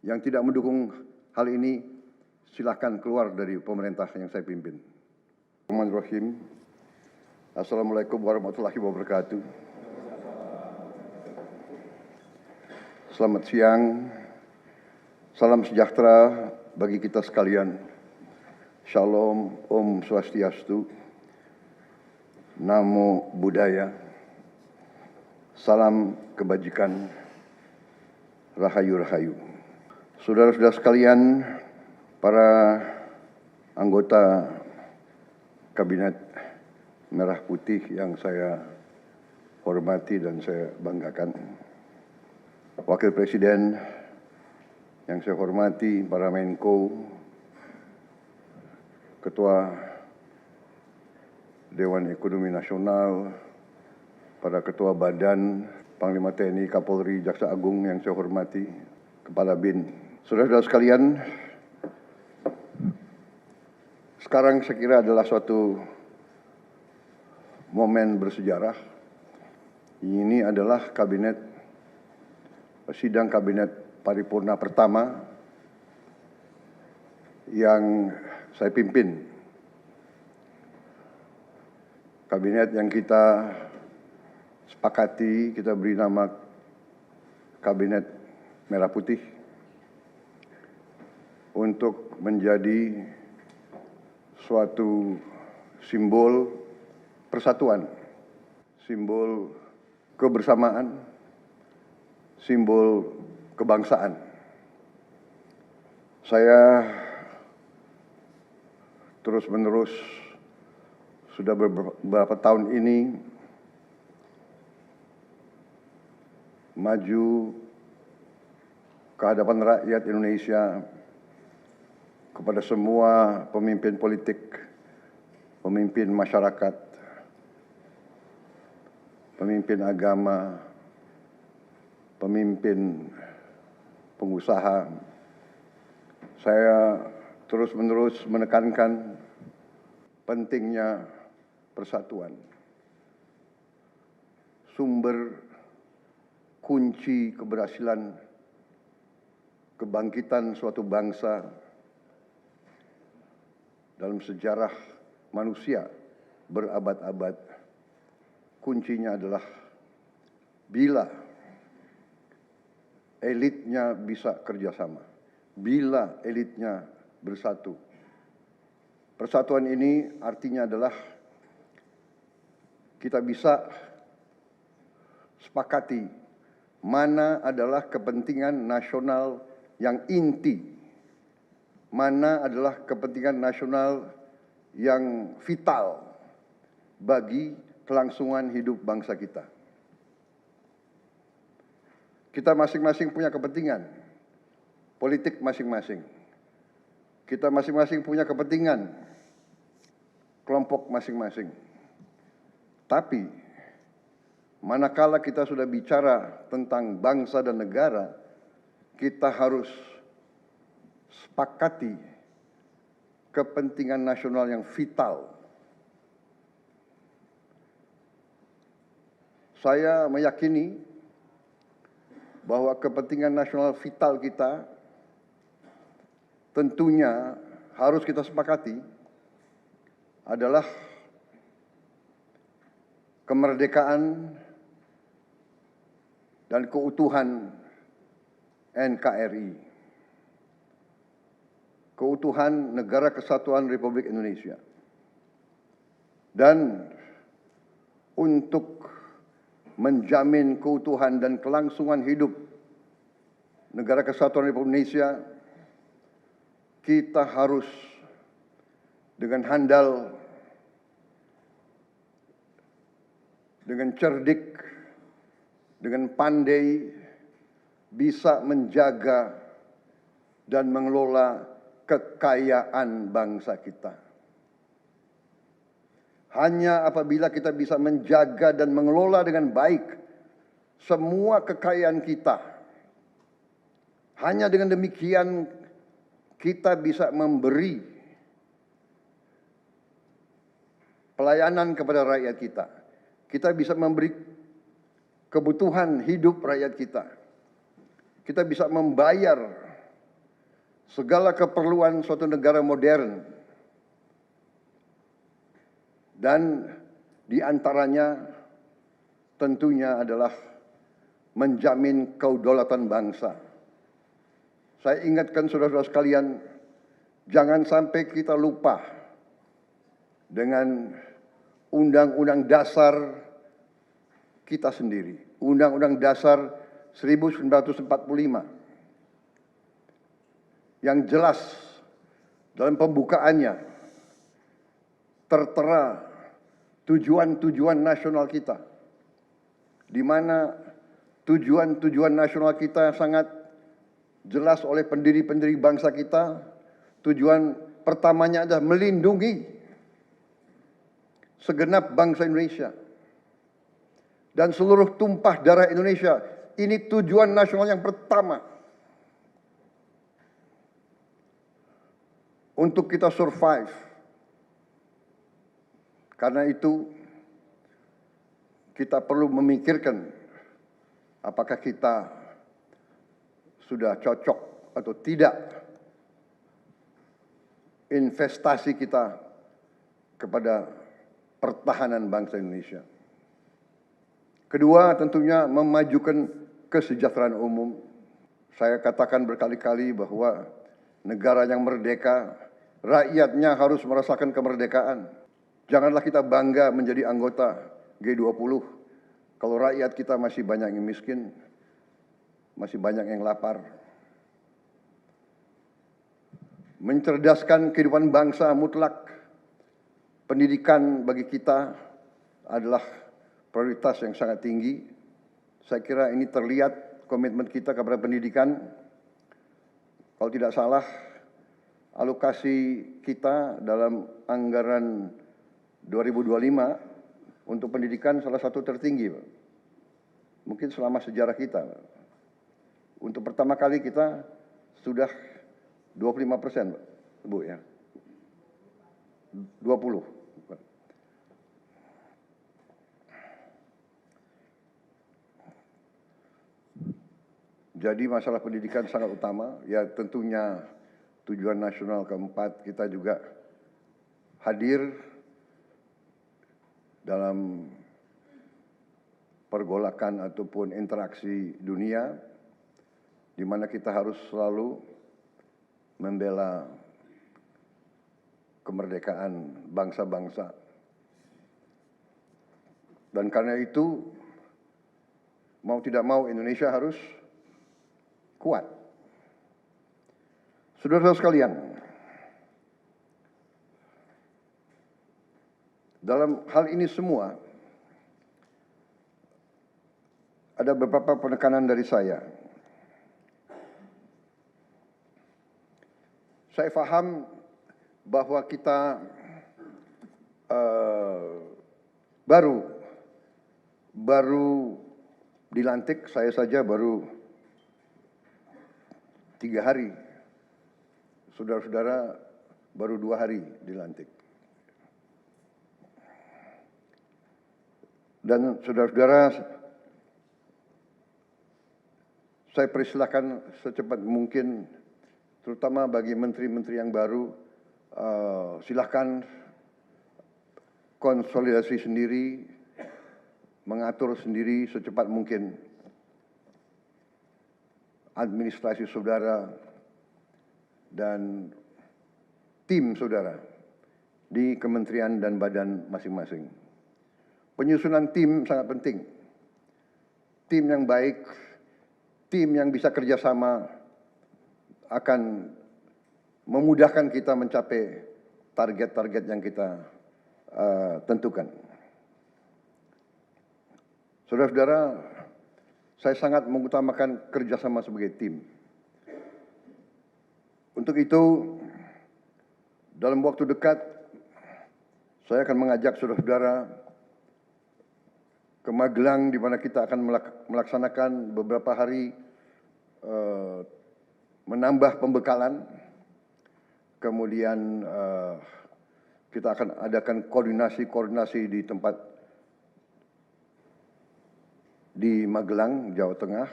Yang tidak mendukung hal ini, silahkan keluar dari pemerintah yang saya pimpin. Bismillahirrahmanirrahim. Assalamualaikum warahmatullahi wabarakatuh. Selamat siang. Salam sejahtera bagi kita sekalian. Shalom, Om Swastiastu, Namo Buddhaya, salam kebajikan, rahayu-rahayu. Saudara-saudara sekalian, para anggota Kabinet Merah Putih yang saya hormati dan saya banggakan, Wakil Presiden yang saya hormati, para Menko, Ketua Dewan Ekonomi Nasional, para Ketua Badan, Panglima TNI, Kapolri, Jaksa Agung yang saya hormati, Kepala BIN. Saudara-saudara sekalian, sekarang saya kira adalah suatu momen bersejarah. Ini adalah sidang kabinet paripurna pertama yang saya pimpin. Kabinet yang kita sepakati, kita beri nama Kabinet Merah Putih untuk menjadi suatu simbol persatuan, simbol kebersamaan, simbol kebangsaan. Saya terus-menerus sudah beberapa tahun ini maju ke hadapan rakyat Indonesia, kepada semua pemimpin politik, pemimpin masyarakat, pemimpin agama, pemimpin pengusaha. Saya terus-menerus menekankan pentingnya persatuan. Sumber kunci keberhasilan kebangkitan suatu bangsa dalam sejarah manusia berabad-abad, kuncinya adalah bila elitnya bisa kerjasama, bila elitnya bersatu. Persatuan ini artinya adalah kita bisa sepakati mana adalah kepentingan nasional yang inti, mana adalah kepentingan nasional yang vital bagi kelangsungan hidup bangsa kita. Kita masing-masing punya kepentingan politik masing-masing. Kita masing-masing punya kepentingan kelompok masing-masing. Tapi manakala kita sudah bicara tentang bangsa dan negara, kita harus sepakati kepentingan nasional yang vital. Saya meyakini bahwa kepentingan nasional vital kita tentunya harus kita sepakati adalah kemerdekaan dan keutuhan NKRI, keutuhan Negara Kesatuan Republik Indonesia. Dan untuk menjamin keutuhan dan kelangsungan hidup Negara Kesatuan Republik Indonesia, kita harus dengan handal, dengan cerdik, dengan pandai bisa menjaga dan mengelola kekayaan bangsa kita. Hanya apabila kita bisa menjaga dan mengelola dengan baik semua kekayaan kita, hanya dengan demikian kita bisa memberi pelayanan kepada rakyat kita. Kita bisa memberi kebutuhan hidup rakyat kita. Kita bisa membayar segala keperluan suatu negara modern, dan di antaranya tentunya adalah menjamin kedaulatan bangsa. Saya ingatkan saudara-saudara sekalian, jangan sampai kita lupa dengan Undang-Undang Dasar kita sendiri, Undang-Undang Dasar 1945, yang jelas dalam pembukaannya tertera tujuan-tujuan nasional kita, di mana tujuan-tujuan nasional kita sangat jelas oleh pendiri-pendiri bangsa kita. Tujuan pertamanya adalah melindungi segenap bangsa Indonesia dan seluruh tumpah darah Indonesia. Ini tujuan nasional yang pertama. Untuk kita survive. Karena itu kita perlu memikirkan apakah kita sudah cocok atau tidak investasi kita kepada pertahanan bangsa Indonesia. Kedua, tentunya memajukan kesejahteraan umum. Saya katakan berkali-kali bahwa negara yang merdeka, rakyatnya harus merasakan kemerdekaan. Janganlah kita bangga menjadi anggota G20 kalau rakyat kita masih banyak yang miskin, masih banyak yang lapar. Mencerdaskan kehidupan bangsa mutlak. Pendidikan bagi kita adalah prioritas yang sangat tinggi. Saya kira ini terlihat komitmen kita kepada pendidikan. Kalau tidak salah, alokasi kita dalam anggaran 2025 untuk pendidikan salah satu tertinggi, Pak. Mungkin selama sejarah kita, Pak. Untuk pertama kali kita sudah 25%, Pak. Bu ya. 20. Jadi masalah pendidikan sangat utama. Ya tentunya tujuan nasional keempat kita juga hadir dalam pergolakan ataupun interaksi dunia, di mana kita harus selalu membela kemerdekaan bangsa-bangsa. Dan karena itu, mau tidak mau Indonesia harus kuat. Saudara-saudara sekalian, dalam hal ini semua, ada beberapa penekanan dari saya. Saya paham bahwa kita baru dilantik, saya saja baru 3 hari. Saudara-saudara baru 2 hari dilantik. Dan saudara-saudara, saya persilahkan secepat mungkin, terutama bagi menteri-menteri yang baru, silahkan konsolidasi sendiri, mengatur sendiri secepat mungkin administrasi saudara dan tim saudara di kementerian dan badan masing-masing. Penyusunan tim sangat penting. Tim yang baik, tim yang bisa kerjasama akan memudahkan kita mencapai target-target yang kita tentukan. Saudara-saudara, saya sangat mengutamakan kerjasama sebagai tim. Untuk itu, dalam waktu dekat, saya akan mengajak saudara-saudara ke Magelang, di mana kita akan melaksanakan beberapa hari menambah pembekalan. Kemudian kita akan adakan koordinasi di tempat di Magelang, Jawa Tengah,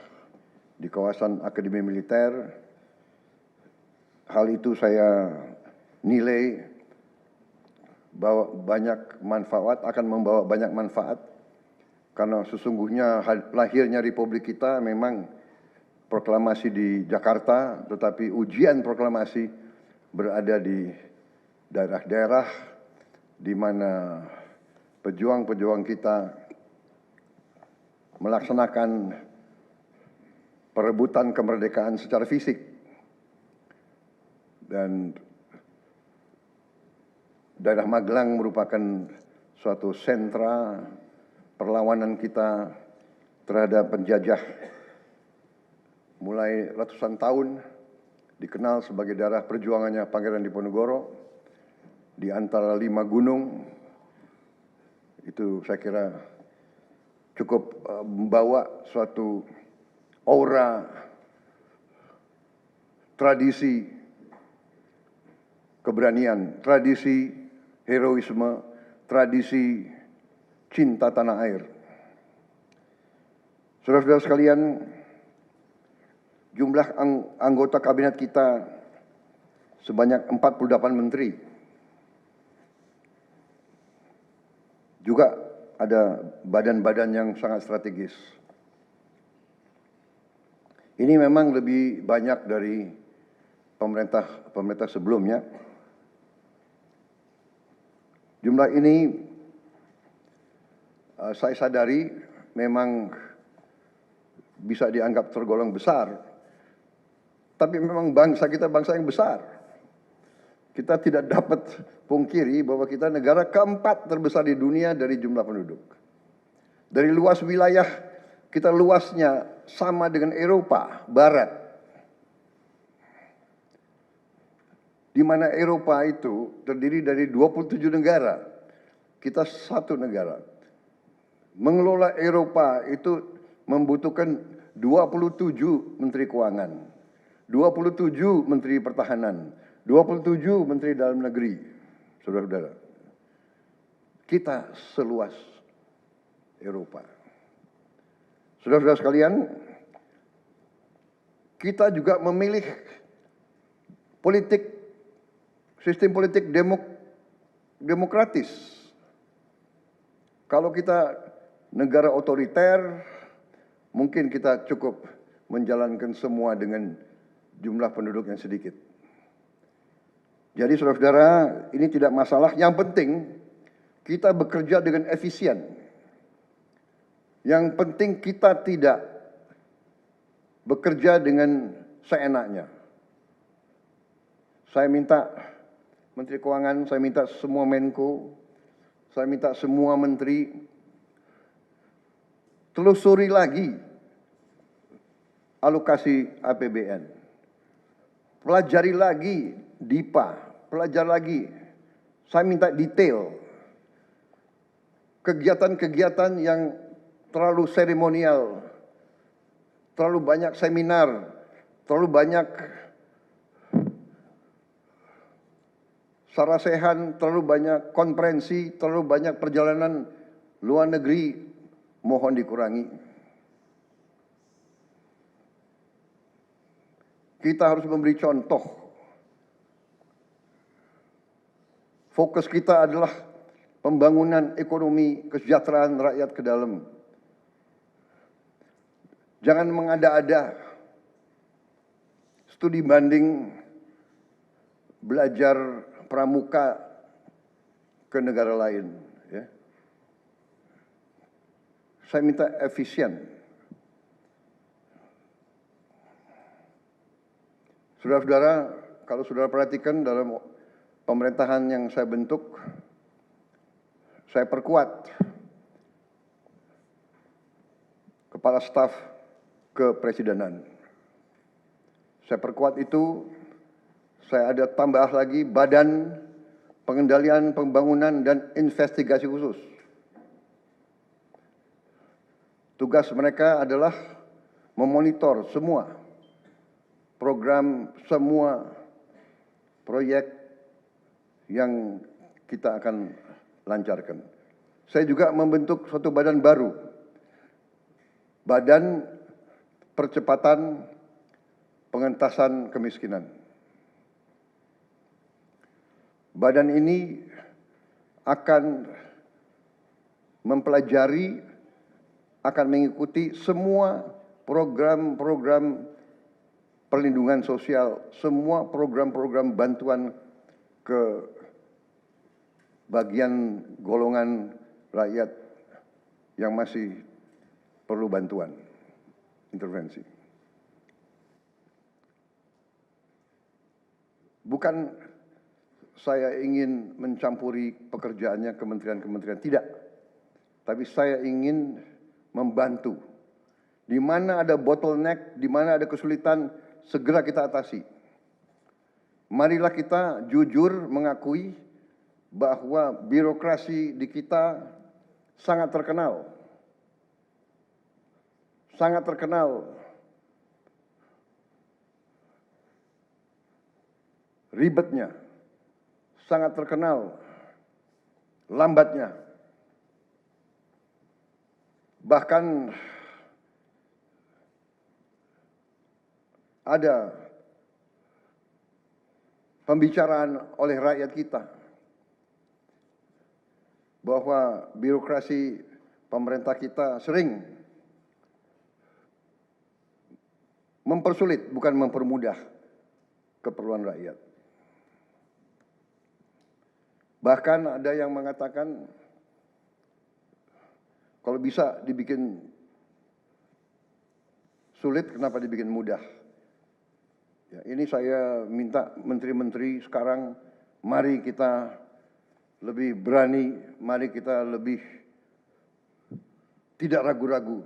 di kawasan Akademi Militer. hal itu saya nilai bahwa akan membawa banyak manfaat, karena sesungguhnya lahirnya Republik kita memang proklamasi di Jakarta, tetapi ujian proklamasi berada di daerah-daerah di mana pejuang-pejuang kita melaksanakan perebutan kemerdekaan secara fisik. Dan daerah Magelang merupakan suatu sentra perlawanan kita terhadap penjajah. Mulai ratusan tahun dikenal sebagai daerah perjuangannya Pangeran Diponegoro di antara 5 gunung. Itu saya kira cukup membawa suatu aura tradisi keberanian, tradisi heroisme, tradisi cinta tanah air. Saudara-saudara sekalian, jumlah anggota kabinet kita sebanyak 48 menteri. Juga ada badan-badan yang sangat strategis. Ini memang lebih banyak dari pemerintah sebelumnya. Jumlah ini saya sadari memang bisa dianggap tergolong besar. Tapi memang bangsa kita bangsa yang besar. Kita tidak dapat pungkiri bahwa kita negara keempat terbesar di dunia dari jumlah penduduk. Dari luas wilayah, kita luasnya sama dengan Eropa Barat. Di mana Eropa itu terdiri dari 27 negara. Kita satu negara. Mengelola Eropa itu membutuhkan 27 menteri keuangan, 27 menteri pertahanan, 27 menteri dalam negeri. Saudara-saudara, kita seluas Eropa. Saudara-saudara sekalian, kita juga memilih sistem politik demokratis. Kalau kita negara otoriter, mungkin kita cukup menjalankan semua dengan jumlah penduduk yang sedikit. Jadi saudara-saudara, ini tidak masalah. Yang penting kita bekerja dengan efisien. Yang penting kita tidak bekerja dengan seenaknya. Saya minta Menteri Keuangan, saya minta semua Menko, saya minta semua menteri telusuri lagi alokasi APBN. Pelajari lagi DIPA, pelajari lagi. Saya minta detail. Kegiatan-kegiatan yang terlalu seremonial, terlalu banyak seminar, terlalu banyak sarasehan, terlalu banyak konferensi, terlalu banyak perjalanan luar negeri, mohon dikurangi. Kita harus memberi contoh. Fokus kita adalah pembangunan ekonomi, kesejahteraan rakyat ke dalam. Jangan mengada-ada. Studi banding, belajar pramuka ke negara lain. Ya. Saya minta efisien. Saudara-saudara, kalau saudara perhatikan dalam pemerintahan yang saya bentuk, saya perkuat kepala staf kepresidenan. Saya perkuat itu. Saya ada tambah lagi Badan Pengendalian Pembangunan dan Investigasi Khusus. Tugas mereka adalah memonitor semua program, semua proyek yang kita akan lancarkan. Saya juga membentuk suatu badan baru, Badan Percepatan Pengentasan Kemiskinan. Badan ini akan mempelajari, akan mengikuti semua program-program perlindungan sosial, semua program-program bantuan ke bagian golongan rakyat yang masih perlu bantuan, intervensi. Bukan saya ingin mencampuri pekerjaannya kementerian-kementerian, tidak. Tapi saya ingin membantu. Di mana ada bottleneck, di mana ada kesulitan, segera kita atasi. Marilah kita jujur mengakui bahwa birokrasi di kita sangat terkenal. Sangat terkenal ribetnya, sangat terkenal lambatnya. Bahkan ada pembicaraan oleh rakyat kita bahwa birokrasi pemerintah kita sering mempersulit, bukan mempermudah keperluan rakyat. Bahkan ada yang mengatakan kalau bisa dibikin sulit, kenapa dibikin mudah? Ya, ini saya minta menteri-menteri sekarang, mari kita lebih berani, mari kita lebih tidak ragu-ragu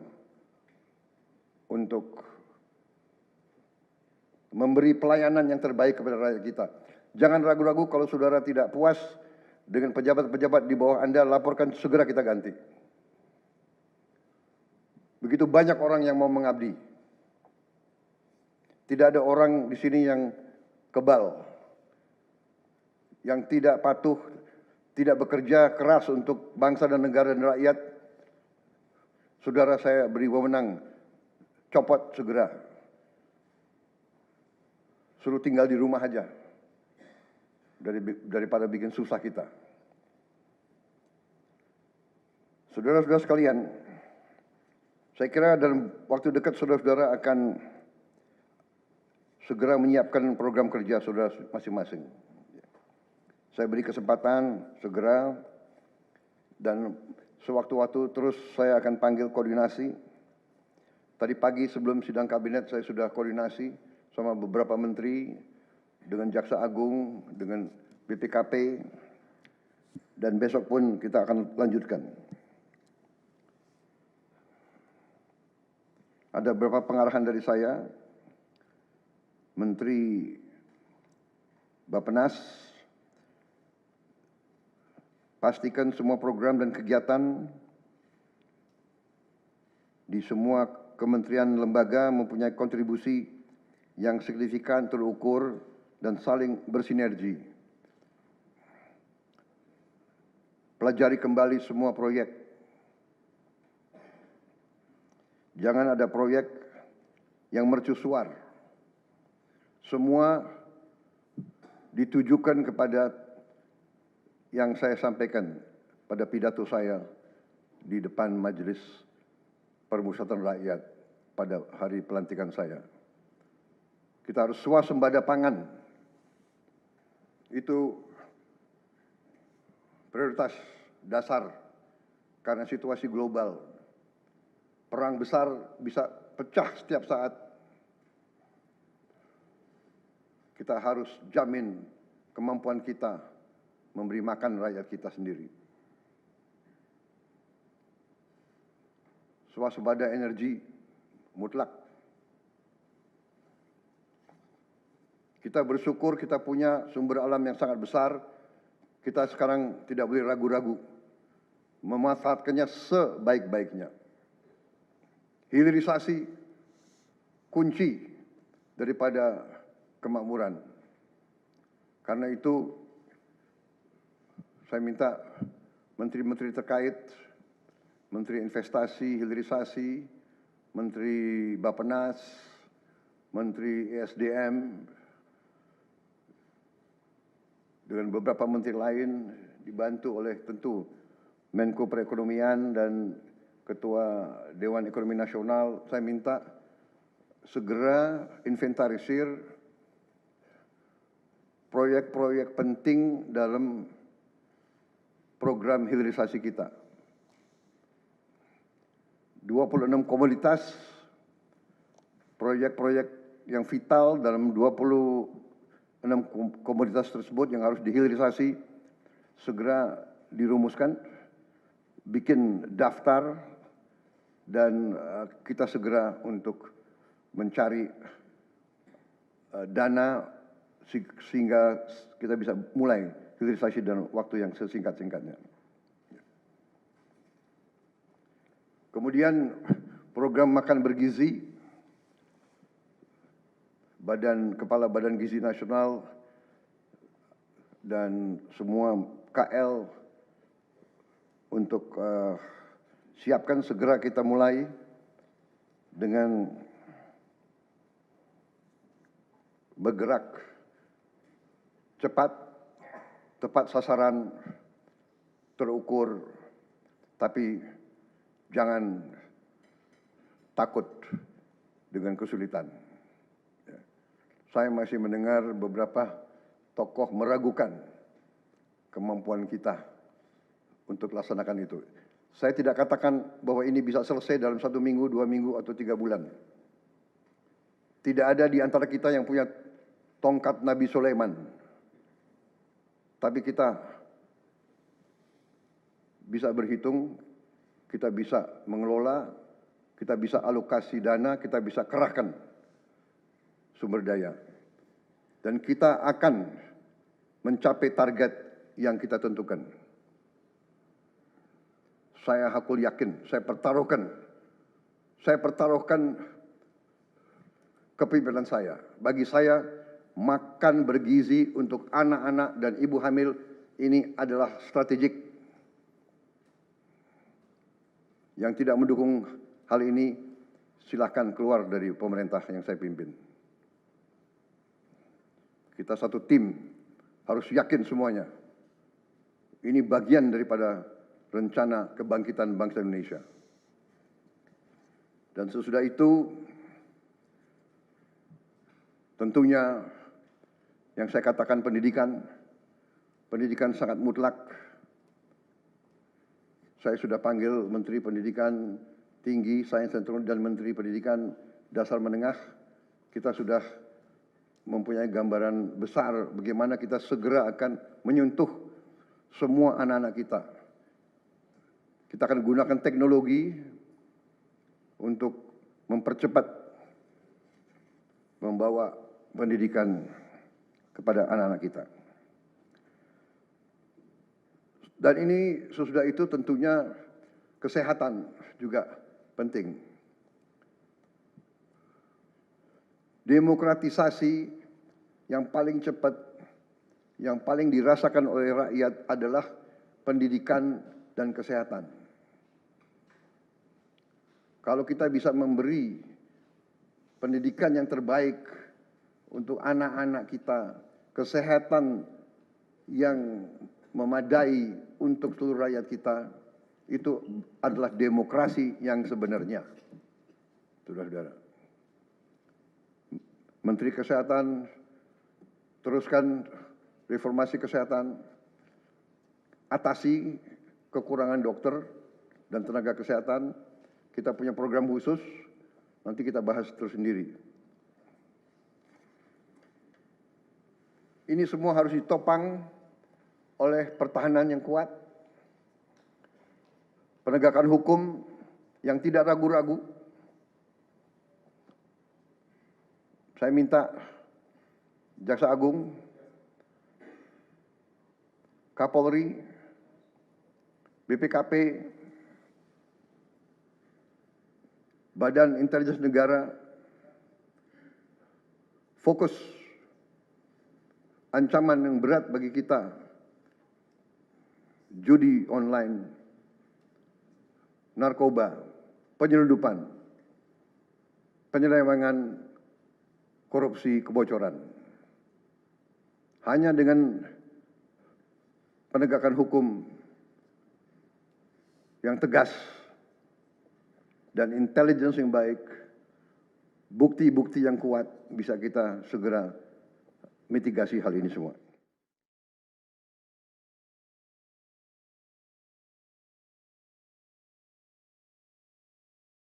untuk memberi pelayanan yang terbaik kepada rakyat kita. Jangan ragu-ragu kalau saudara tidak puas dengan pejabat-pejabat di bawah Anda, laporkan, segera kita ganti. Begitu banyak orang yang mau mengabdi. Tidak ada orang di sini yang kebal, yang tidak patuh, tidak bekerja keras untuk bangsa dan negara dan rakyat. Saudara, saya beri wewenang, copot segera. Suruh tinggal di rumah aja, daripada bikin susah kita. Saudara-saudara sekalian, saya kira dalam waktu dekat saudara-saudara akan segera menyiapkan program kerja saudara masing-masing. Saya beri kesempatan segera, dan sewaktu-waktu terus saya akan panggil koordinasi. Tadi pagi sebelum sidang kabinet saya sudah koordinasi sama beberapa menteri, dengan Jaksa Agung, dengan BPKP, dan besok pun kita akan lanjutkan. Ada beberapa pengarahan dari saya, Menteri Bappenas, pastikan semua program dan kegiatan di semua kementerian lembaga mempunyai kontribusi yang signifikan, terukur, dan saling bersinergi. Pelajari kembali semua proyek. Jangan ada proyek yang mercusuar. Semua ditujukan kepada yang saya sampaikan pada pidato saya di depan Majelis Permusyawaratan Rakyat pada hari pelantikan saya. Kita harus swasembada pangan. Itu prioritas dasar karena situasi global. Perang besar bisa pecah setiap saat. Kita harus jamin kemampuan kita memberi makan rakyat kita sendiri. Swasembada energi mutlak. Kita bersyukur kita punya sumber alam yang sangat besar. Kita sekarang tidak boleh ragu-ragu memanfaatkannya sebaik-baiknya. Hilirisasi kunci daripada kemakmuran. Karena itu saya minta menteri-menteri terkait, Menteri Investasi, Hilirisasi, Menteri Bappenas, Menteri ESDM, dengan beberapa menteri lain, dibantu oleh tentu Menko Perekonomian dan Ketua Dewan Ekonomi Nasional, saya minta segera inventarisir proyek-proyek penting dalam program hilirisasi kita. 26 komoditas, proyek-proyek yang vital dalam 26 komoditas tersebut yang harus dihilirisasi segera dirumuskan, bikin daftar, dan kita segera untuk mencari dana sehingga kita bisa mulai hilirisasi dalam waktu yang sesingkat-singkatnya. Kemudian program makan bergizi, Kepala Badan Gizi Nasional dan semua KL untuk siapkan segera kita mulai dengan bergerak cepat, tepat sasaran, terukur, tapi jangan takut dengan kesulitan. Saya masih mendengar beberapa tokoh meragukan kemampuan kita untuk laksanakan itu. Saya tidak katakan bahwa ini bisa selesai dalam 1 minggu, 2 minggu, atau 3 bulan. Tidak ada di antara kita yang punya tongkat Nabi Sulaiman. Tapi kita bisa berhitung, kita bisa mengelola, kita bisa alokasi dana, kita bisa kerahkan sumber daya. Dan kita akan mencapai target yang kita tentukan. Saya hakul yakin, saya pertaruhkan kepemimpinan saya. Bagi saya, makan bergizi untuk anak-anak dan ibu hamil ini adalah strategik. Yang tidak mendukung hal ini, silahkan keluar dari pemerintah yang saya pimpin. Kita satu tim, harus yakin semuanya. Ini bagian daripada rencana kebangkitan bangsa Indonesia. Dan sesudah itu, tentunya yang saya katakan pendidikan sangat mutlak. Saya sudah panggil Menteri Pendidikan Tinggi, Sains dan Teknologi dan Menteri Pendidikan Dasar Menengah. Kita sudah mempunyai gambaran besar bagaimana kita segera akan menyentuh semua anak-anak kita. Kita akan gunakan teknologi untuk mempercepat membawa pendidikan kepada anak-anak kita. Dan ini sesudah itu tentunya kesehatan juga penting. Demokratisasi yang paling cepat, yang paling dirasakan oleh rakyat adalah pendidikan dan kesehatan. Kalau kita bisa memberi pendidikan yang terbaik untuk anak-anak kita, kesehatan yang memadai untuk seluruh rakyat kita, itu adalah demokrasi yang sebenarnya. Saudara-saudara, Menteri Kesehatan teruskan reformasi kesehatan, atasi kekurangan dokter dan tenaga kesehatan. Kita punya program khusus, nanti kita bahas tersendiri. Ini semua harus ditopang oleh pertahanan yang kuat, penegakan hukum yang tidak ragu-ragu. Saya minta Jaksa Agung, Kapolri, BPKP, Badan Intelijen Negara fokus ancaman yang berat bagi kita, judi online, narkoba, penyelundupan, penyelewengan, korupsi, kebocoran. Hanya dengan penegakan hukum yang tegas dan intelligence yang baik, bukti-bukti yang kuat, bisa kita segera mitigasi hal ini semua.